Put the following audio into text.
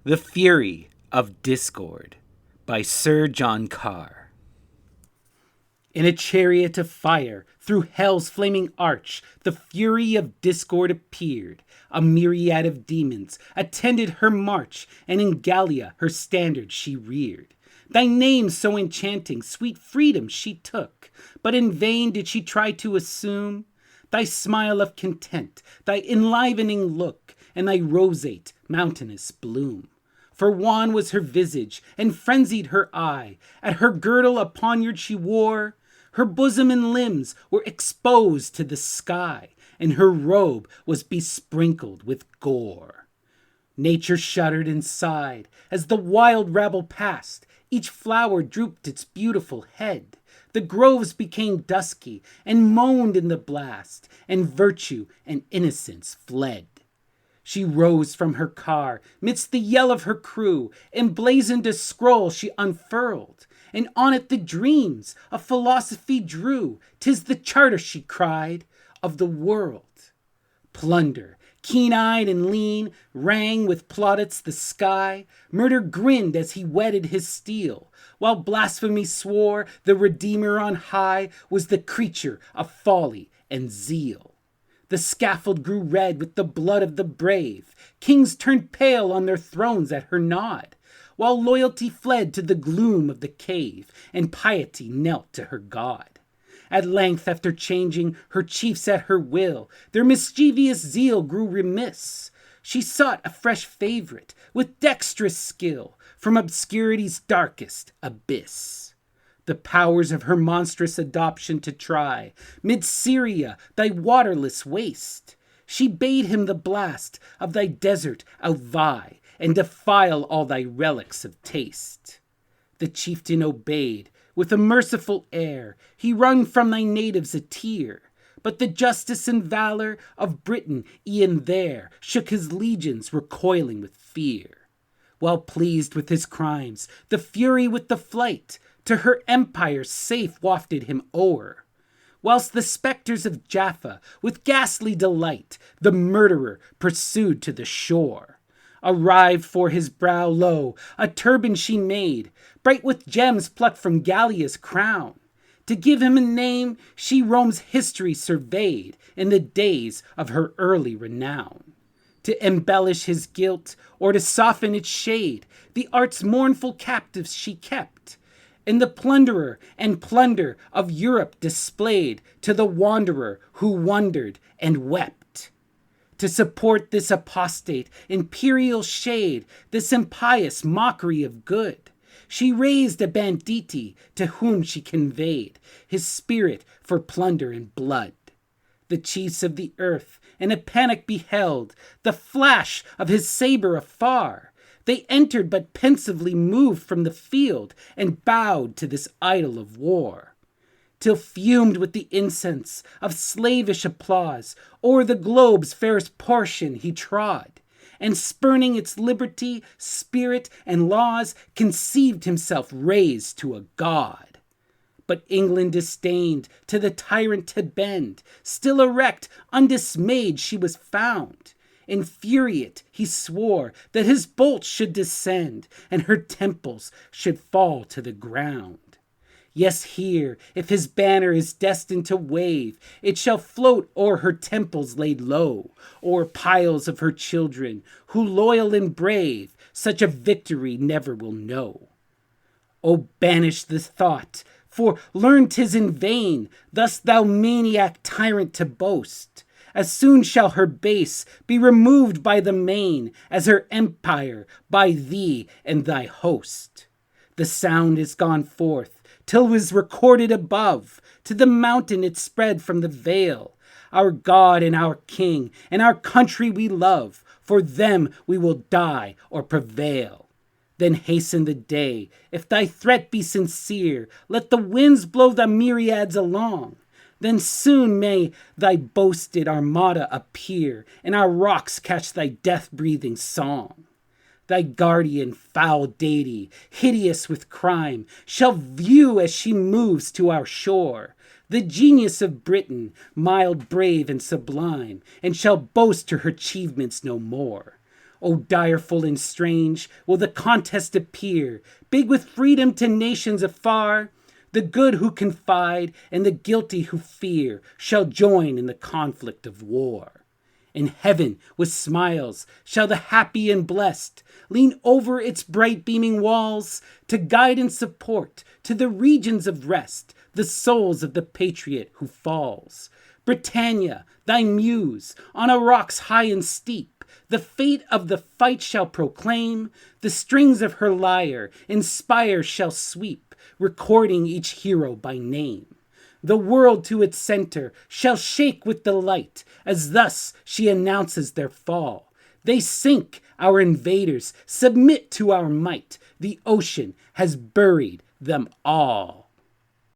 The Fury of Discord by Sir John Carr. In a chariot of fire, through hell's flaming arch, the fury of discord appeared. A myriad of demons attended her march, and in Gallia her standard she reared. Thy name so enchanting, sweet freedom she took, but in vain did she try to assume thy smile of content, thy enlivening look, and thy roseate, mountainous bloom. For wan was her visage, and frenzied her eye. At her girdle a poniard she wore. Her bosom and limbs were exposed to the sky, and her robe was besprinkled with gore. Nature shuddered and sighed as the wild rabble passed. Each flower drooped its beautiful head. The groves became dusky and moaned in the blast, and virtue and innocence fled. She rose from her car, midst the yell of her crew, emblazoned a scroll she unfurled, and on it the dreams of philosophy drew. 'Tis the charter, she cried, of the world. Plunder, keen-eyed and lean, rang with plaudits the sky. Murder grinned as he whetted his steel, while blasphemy swore the Redeemer on high was the creature of folly and zeal. The scaffold grew red with the blood of the brave. Kings turned pale on their thrones at her nod, while loyalty fled to the gloom of the cave, and piety knelt to her God. At length, after changing her chiefs at her will, their mischievous zeal grew remiss. She sought a fresh favorite with dexterous skill from obscurity's darkest abyss. The powers of her monstrous adoption to try, mid Syria, thy waterless waste. She bade him the blast of thy desert outvie, and defile all thy relics of taste. The chieftain obeyed, with a merciful air. He wrung from thy natives a tear, but the justice and valor of Britain e'en there shook his legions, recoiling with fear. Well pleased with his crimes, the fury with the flight, to her empire safe wafted him o'er, whilst the spectres of Jaffa, with ghastly delight, the murderer pursued to the shore. Arrived for his brow low, a turban she made, bright with gems plucked from Gallia's crown. To give him a name, she Rome's history surveyed in the days of her early renown. To embellish his guilt, or to soften its shade, the art's mournful captives she kept, and the plunderer and plunder of Europe displayed to the wanderer who wondered and wept. To support this apostate imperial shade, this impious mockery of good, she raised a banditti to whom she conveyed his spirit for plunder and blood. The chiefs of the earth in a panic beheld the flash of his saber afar. They entered, but pensively moved from the field, and bowed to this idol of war, till fumed with the incense of slavish applause, o'er the globe's fairest portion he trod, and spurning its liberty, spirit, and laws, conceived himself raised to a god. But England disdained to the tyrant to bend. Still erect, undismayed she was found. Infuriate, he swore that his bolts should descend, and her temples should fall to the ground. Yes, here, if his banner is destined to wave, it shall float o'er her temples laid low, o'er piles of her children, who loyal and brave, such a victory never will know. Oh, banish the thought, for learn 'tis in vain, thus thou maniac tyrant to boast. As soon shall her base be removed by the main, as her empire by thee and thy host. The sound is gone forth, till was recorded above. To the mountain it spread from the vale. Our God and our King and our country we love. For them we will die or prevail. Then hasten the day. If thy threat be sincere, let the winds blow the myriads along. Then soon may thy boasted armada appear, and our rocks catch thy death-breathing song. Thy guardian foul deity, hideous with crime, shall view as she moves to our shore the genius of Britain, mild, brave, and sublime, and shall boast her achievements no more. O direful and strange, will the contest appear, big with freedom to nations afar. The good who confide and the guilty who fear shall join in the conflict of war. In heaven, with smiles, shall the happy and blessed lean over its bright beaming walls to guide and support to the regions of rest the souls of the patriot who falls. Britannia, thy muse, on a rock's high and steep, the fate of the fight shall proclaim. The strings of her lyre in spires shall sweep, recording each hero by name. The world to its center shall shake with delight, as thus she announces their fall. They sink, our invaders, submit to our might. The ocean has buried them all.